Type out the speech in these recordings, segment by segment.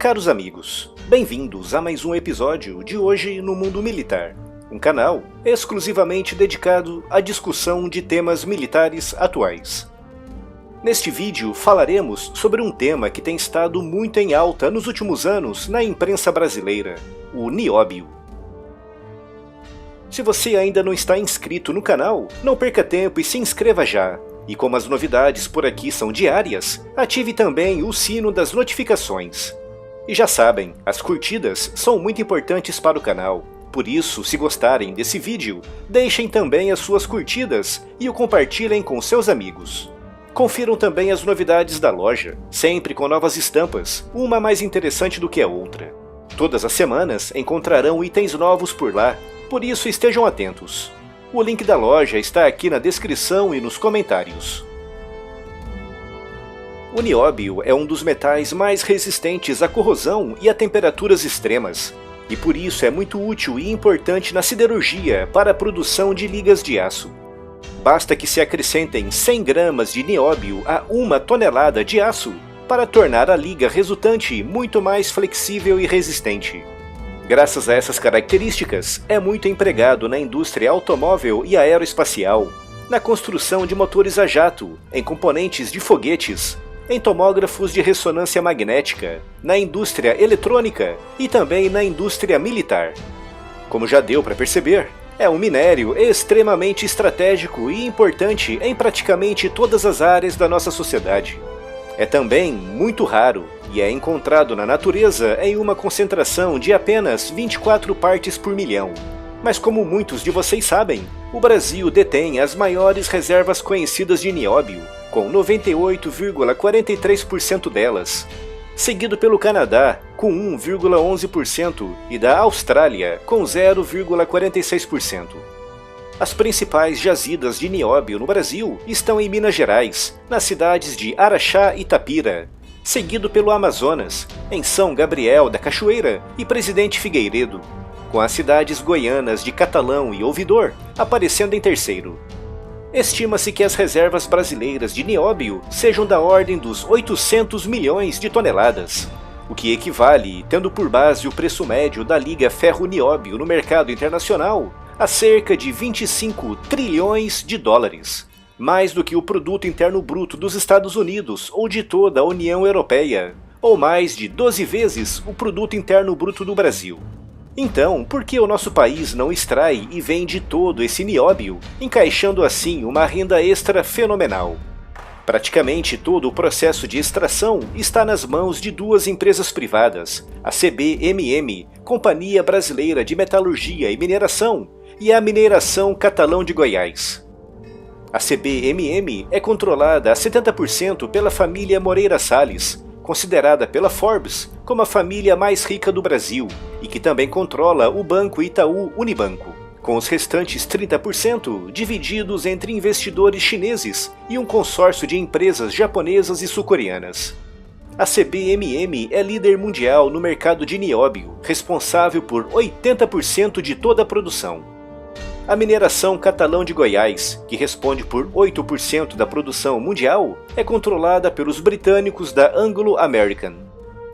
Caros amigos, bem-vindos a mais um episódio de Hoje no Mundo Militar, um canal exclusivamente dedicado à discussão de temas militares atuais. Neste vídeo falaremos sobre um tema que tem estado muito em alta nos últimos anos na imprensa brasileira, o nióbio. Se você ainda não está inscrito no canal, não perca tempo e se inscreva já. E como as novidades por aqui são diárias, ative também o sino das notificações. E já sabem, as curtidas são muito importantes para o canal. Por isso, se gostarem desse vídeo, deixem também as suas curtidas e o compartilhem com seus amigos. Confiram também as novidades da loja, sempre com novas estampas, uma mais interessante do que a outra. Todas as semanas encontrarão itens novos por lá, por isso estejam atentos. O link da loja está aqui na descrição e nos comentários. O nióbio é um dos metais mais resistentes à corrosão e a temperaturas extremas, e por isso é muito útil e importante na siderurgia para a produção de ligas de aço. Basta que se acrescentem 100 gramas de nióbio a 1 tonelada de aço para tornar a liga resultante muito mais flexível e resistente. Graças a essas características, é muito empregado na indústria automóvel e aeroespacial, na construção de motores a jato, em componentes de foguetes, em tomógrafos de ressonância magnética, na indústria eletrônica e também na indústria militar. Como já deu para perceber, é um minério extremamente estratégico e importante em praticamente todas as áreas da nossa sociedade. É também muito raro e é encontrado na natureza em uma concentração de apenas 24 partes por milhão. Mas como muitos de vocês sabem, o Brasil detém as maiores reservas conhecidas de nióbio, com 98,43% delas, seguido pelo Canadá, com 1,11% e da Austrália, com 0,46%. As principais jazidas de nióbio no Brasil estão em Minas Gerais, nas cidades de Araxá e Itapira, seguido pelo Amazonas, em São Gabriel da Cachoeira e Presidente Figueiredo, com as cidades goianas de Catalão e Ouvidor aparecendo em terceiro. Estima-se que as reservas brasileiras de nióbio sejam da ordem dos 800 milhões de toneladas, o que equivale, tendo por base o preço médio da liga ferro-nióbio no mercado internacional, a cerca de 25 trilhões de dólares, mais do que o produto interno bruto dos Estados Unidos ou de toda a União Europeia, ou mais de 12 vezes o produto interno bruto do Brasil. Então, por que o nosso país não extrai e vende todo esse nióbio, encaixando assim uma renda extra fenomenal? Praticamente todo o processo de extração está nas mãos de duas empresas privadas, a CBMM, Companhia Brasileira de Metalurgia e Mineração, e a Mineração Catalão de Goiás. A CBMM é controlada a 70% pela família Moreira Salles, considerada pela Forbes como a família mais rica do Brasil, e que também controla o Banco Itaú Unibanco, com os restantes 30% divididos entre investidores chineses e um consórcio de empresas japonesas e sul-coreanas. A CBMM é líder mundial no mercado de nióbio, responsável por 80% de toda a produção. A Mineração Catalão de Goiás, que responde por 8% da produção mundial, é controlada pelos britânicos da Anglo American.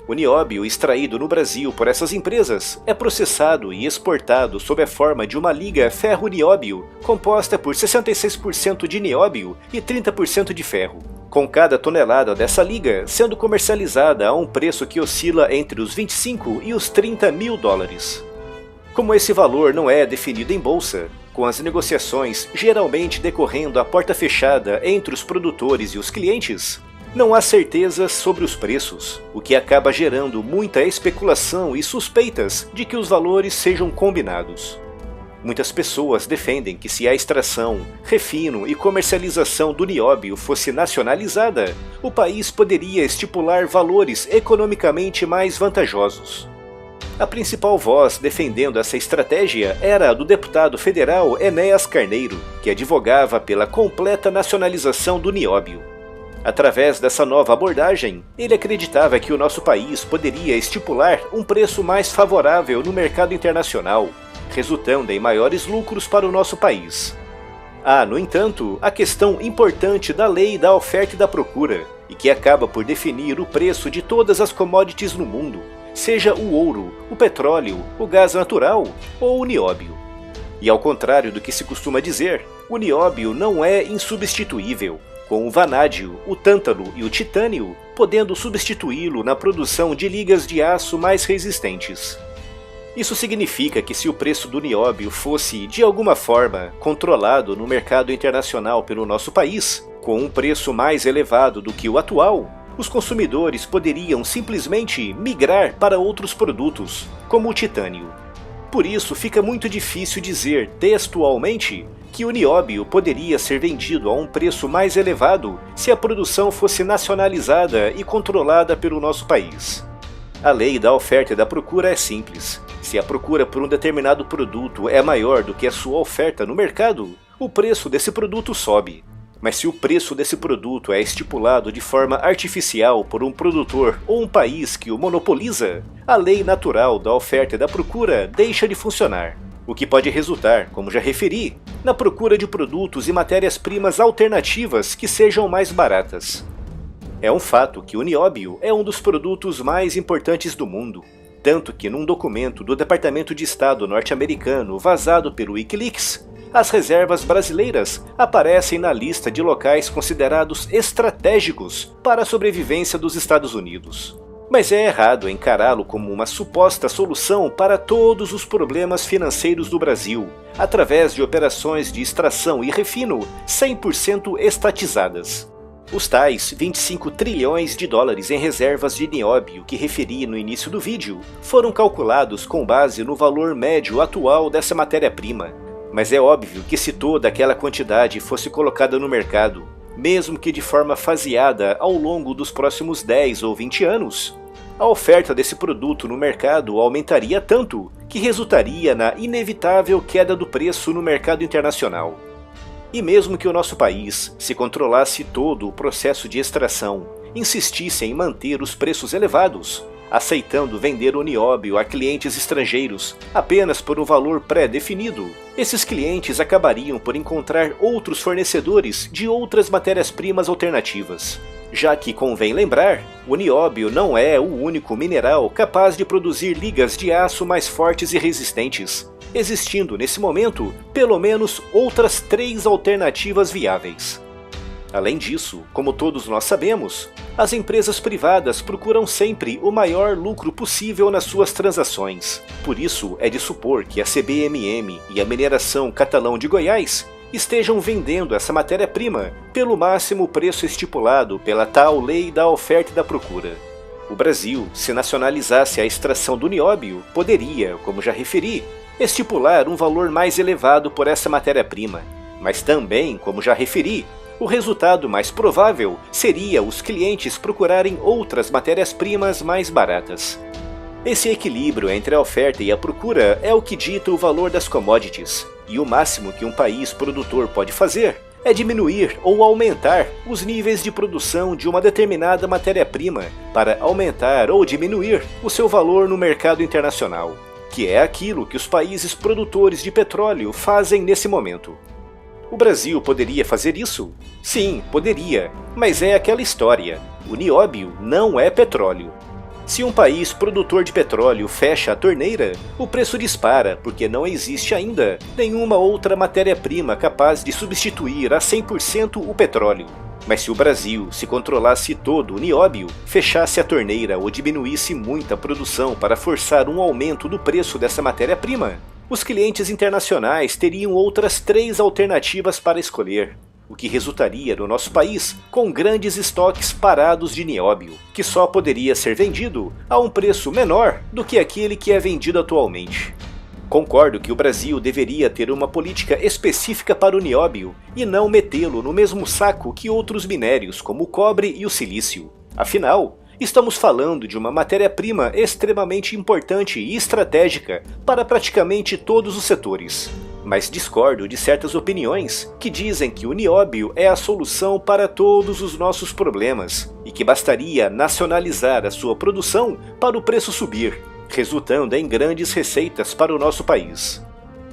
O nióbio extraído no Brasil por essas empresas é processado e exportado sob a forma de uma liga ferro-nióbio, composta por 66% de nióbio e 30% de ferro, com cada tonelada dessa liga sendo comercializada a um preço que oscila entre os 25 e os 30 mil dólares. Como esse valor não é definido em bolsa, com as negociações geralmente decorrendo à porta fechada entre os produtores e os clientes, não há certezas sobre os preços, o que acaba gerando muita especulação e suspeitas de que os valores sejam combinados. Muitas pessoas defendem que se a extração, refino e comercialização do nióbio fosse nacionalizada, o país poderia estipular valores economicamente mais vantajosos. A principal voz defendendo essa estratégia era a do deputado federal Enéas Carneiro, que advogava pela completa nacionalização do nióbio. Através dessa nova abordagem, ele acreditava que o nosso país poderia estipular um preço mais favorável no mercado internacional, resultando em maiores lucros para o nosso país. Há, no entanto, a questão importante da lei da oferta e da procura, e que acaba por definir o preço de todas as commodities no mundo, seja o ouro, o petróleo, o gás natural ou o nióbio. E ao contrário do que se costuma dizer, o nióbio não é insubstituível, com o vanádio, o tântalo e o titânio podendo substituí-lo na produção de ligas de aço mais resistentes. Isso significa que se o preço do nióbio fosse, de alguma forma, controlado no mercado internacional pelo nosso país, com um preço mais elevado do que o atual, os consumidores poderiam simplesmente migrar para outros produtos, como o titânio. Por isso, fica muito difícil dizer textualmente que o nióbio poderia ser vendido a um preço mais elevado se a produção fosse nacionalizada e controlada pelo nosso país. A lei da oferta e da procura é simples. Se a procura por um determinado produto é maior do que a sua oferta no mercado, o preço desse produto sobe. Mas se o preço desse produto é estipulado de forma artificial por um produtor ou um país que o monopoliza, a lei natural da oferta e da procura deixa de funcionar, o que pode resultar, como já referi, na procura de produtos e matérias-primas alternativas que sejam mais baratas. É um fato que o nióbio é um dos produtos mais importantes do mundo, tanto que num documento do Departamento de Estado norte-americano vazado pelo Wikileaks, as reservas brasileiras aparecem na lista de locais considerados estratégicos para a sobrevivência dos Estados Unidos. Mas é errado encará-lo como uma suposta solução para todos os problemas financeiros do Brasil, através de operações de extração e refino 100% estatizadas. Os tais 25 trilhões de dólares em reservas de nióbio que referi no início do vídeo foram calculados com base no valor médio atual dessa matéria-prima. Mas é óbvio que se toda aquela quantidade fosse colocada no mercado, mesmo que de forma faseada ao longo dos próximos 10 ou 20 anos, a oferta desse produto no mercado aumentaria tanto que resultaria na inevitável queda do preço no mercado internacional. E mesmo que o nosso país se controlasse todo o processo de extração, insistisse em manter os preços elevados, aceitando vender o nióbio a clientes estrangeiros apenas por um valor pré-definido, esses clientes acabariam por encontrar outros fornecedores de outras matérias-primas alternativas. Já que, convém lembrar, o nióbio não é o único mineral capaz de produzir ligas de aço mais fortes e resistentes, existindo nesse momento pelo menos outras 3 alternativas viáveis. Além disso, como todos nós sabemos, as empresas privadas procuram sempre o maior lucro possível nas suas transações. Por isso, é de supor que a CBMM e a Mineração Catalão de Goiás estejam vendendo essa matéria-prima pelo máximo preço estipulado pela tal lei da oferta e da procura. O Brasil, se nacionalizasse a extração do nióbio, poderia, como já referi, estipular um valor mais elevado por essa matéria-prima, mas também, como já referi, o resultado mais provável seria os clientes procurarem outras matérias-primas mais baratas. Esse equilíbrio entre a oferta e a procura é o que dita o valor das commodities, e o máximo que um país produtor pode fazer é diminuir ou aumentar os níveis de produção de uma determinada matéria-prima para aumentar ou diminuir o seu valor no mercado internacional, que é aquilo que os países produtores de petróleo fazem nesse momento. O Brasil poderia fazer isso? Sim, poderia, mas é aquela história. O nióbio não é petróleo. Se um país produtor de petróleo fecha a torneira, o preço dispara porque não existe ainda nenhuma outra matéria-prima capaz de substituir a 100% o petróleo. Mas se o Brasil se controlasse todo o nióbio, fechasse a torneira ou diminuísse muito a produção para forçar um aumento do preço dessa matéria-prima, os clientes internacionais teriam outras 3 alternativas para escolher, o que resultaria no nosso país com grandes estoques parados de nióbio, que só poderia ser vendido a um preço menor do que aquele que é vendido atualmente. Concordo que o Brasil deveria ter uma política específica para o nióbio e não metê-lo no mesmo saco que outros minérios como o cobre e o silício. Afinal, estamos falando de uma matéria-prima extremamente importante e estratégica para praticamente todos os setores. Mas discordo de certas opiniões que dizem que o nióbio é a solução para todos os nossos problemas e que bastaria nacionalizar a sua produção para o preço subir, resultando em grandes receitas para o nosso país.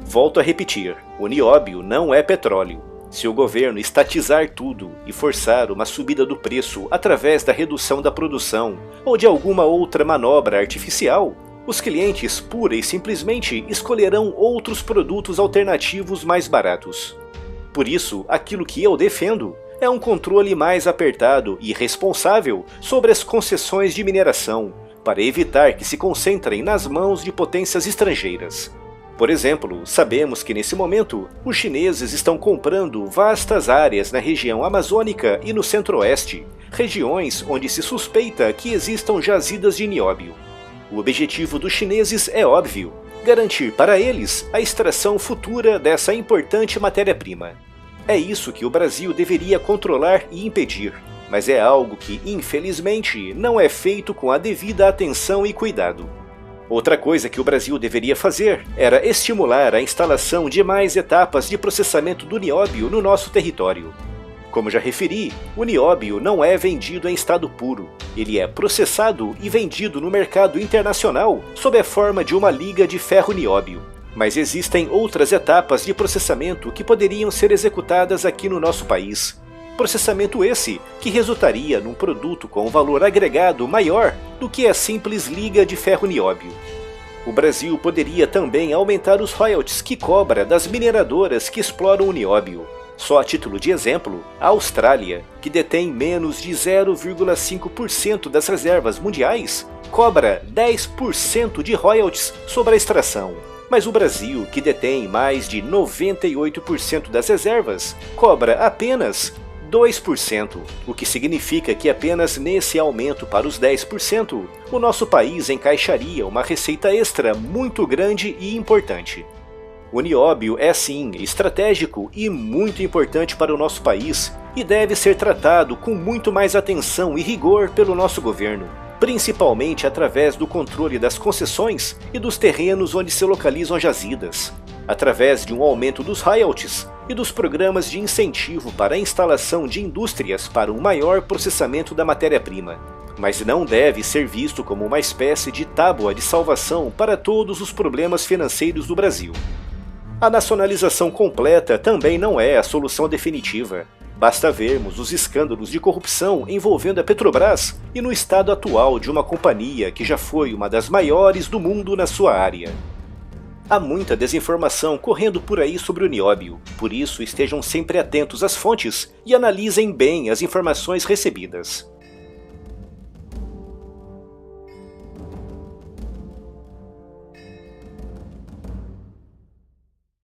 Volto a repetir, o nióbio não é petróleo. Se o governo estatizar tudo e forçar uma subida do preço através da redução da produção ou de alguma outra manobra artificial, os clientes pura e simplesmente escolherão outros produtos alternativos mais baratos. Por isso, aquilo que eu defendo é um controle mais apertado e responsável sobre as concessões de mineração, para evitar que se concentrem nas mãos de potências estrangeiras. Por exemplo, sabemos que nesse momento, os chineses estão comprando vastas áreas na região amazônica e no centro-oeste, regiões onde se suspeita que existam jazidas de nióbio. O objetivo dos chineses é óbvio: garantir para eles a extração futura dessa importante matéria-prima. É isso que o Brasil deveria controlar e impedir, mas é algo que, infelizmente, não é feito com a devida atenção e cuidado. Outra coisa que o Brasil deveria fazer era estimular a instalação de mais etapas de processamento do nióbio no nosso território. Como já referi, o nióbio não é vendido em estado puro. Ele é processado e vendido no mercado internacional sob a forma de uma liga de ferro-nióbio. Mas existem outras etapas de processamento que poderiam ser executadas aqui no nosso país. Processamento esse que resultaria num produto com um valor agregado maior do que a simples liga de ferro-nióbio. O Brasil poderia também aumentar os royalties que cobra das mineradoras que exploram o nióbio. Só a título de exemplo, a Austrália, que detém menos de 0,5% das reservas mundiais, cobra 10% de royalties sobre a extração. Mas o Brasil, que detém mais de 98% das reservas, cobra apenas 2%, o que significa que apenas nesse aumento para os 10%, o nosso país encaixaria uma receita extra muito grande e importante. O nióbio é sim estratégico e muito importante para o nosso país e deve ser tratado com muito mais atenção e rigor pelo nosso governo, principalmente através do controle das concessões e dos terrenos onde se localizam jazidas, através de um aumento dos royalties e dos programas de incentivo para a instalação de indústrias para um maior processamento da matéria-prima. Mas não deve ser visto como uma espécie de tábua de salvação para todos os problemas financeiros do Brasil. A nacionalização completa também não é a solução definitiva. Basta vermos os escândalos de corrupção envolvendo a Petrobras e no estado atual de uma companhia que já foi uma das maiores do mundo na sua área. Há muita desinformação correndo por aí sobre o nióbio, por isso estejam sempre atentos às fontes e analisem bem as informações recebidas.